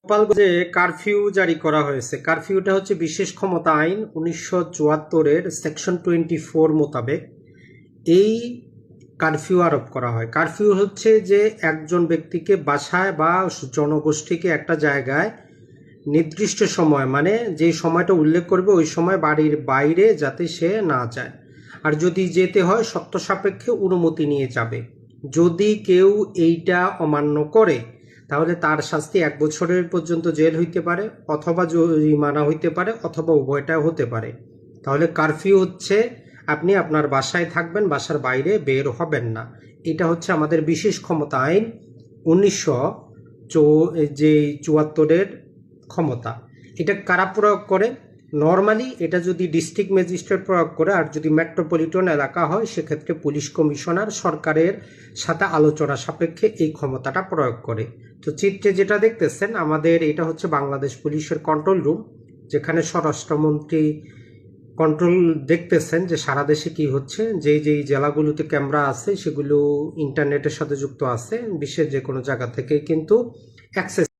গোপালগঞ্জে কারফিউ জারি করা হয়েছে। কারফিউটা হচ্ছে বিশেষ ক্ষমতা আইন 1974-এর সেকশন 24 মোতাবেক এই কারফিউ আরোপ করা হয়। কারফিউ হচ্ছে যে একজন ব্যক্তিকে বাসায় বা জনগোষ্ঠীকে একটা জায়গায় নির্দিষ্ট সময়, মানে যে সময়টা উল্লেখ করবে ওই সময় বাড়ির বাইরে যাতে সে না যায়, আর যদি যেতে হয় শর্ত সাপেক্ষে অনুমতি নিয়ে যাবে। যদি কেউ এইটা অমান্য করে তাহলে তার শাস্তি 1 বছরের পর্যন্ত জেল হইতে পারে, অথবা জরিমানা হইতে পারে, অথবা উভয়টা হতে পারে। তাহলে কারফিউ হচ্ছে আপনি আপনার বাসায় থাকবেন, বাসার বাইরে বের হবেন না। এটা হচ্ছে আমাদের বিশেষ ক্ষমতা আইন 1974-এর ক্ষমতা। এটা কারা প্রয়োগ করে? নর্মালি এটা যদি ডিস্ট্রিক্ট ম্যাজিস্ট্রেট প্রয়োগ করে, আর যদি মেট্রোপলিটন এলাকা হয় সেক্ষেত্রে পুলিশ কমিশনার সরকারের সাথে আলোচনা সাপেক্ষে এই ক্ষমতাটা প্রয়োগ করে। তো চিত্রে যেটা দেখতেছেন আমাদের এটা হচ্ছে বাংলাদেশ পুলিশের কন্ট্রোল রুম, যেখানে স্বরাষ্ট্রমন্ত্রী কন্ট্রোল দেখতেছেন যে সারা দেশে কি হচ্ছে। যেই জেলাগুলোতে ক্যামেরা আছে সেগুলো ইন্টারনেটের সাথে যুক্ত আছে, বিশ্বের যে কোনো জায়গা থেকে কিন্তু অ্যাক্সেস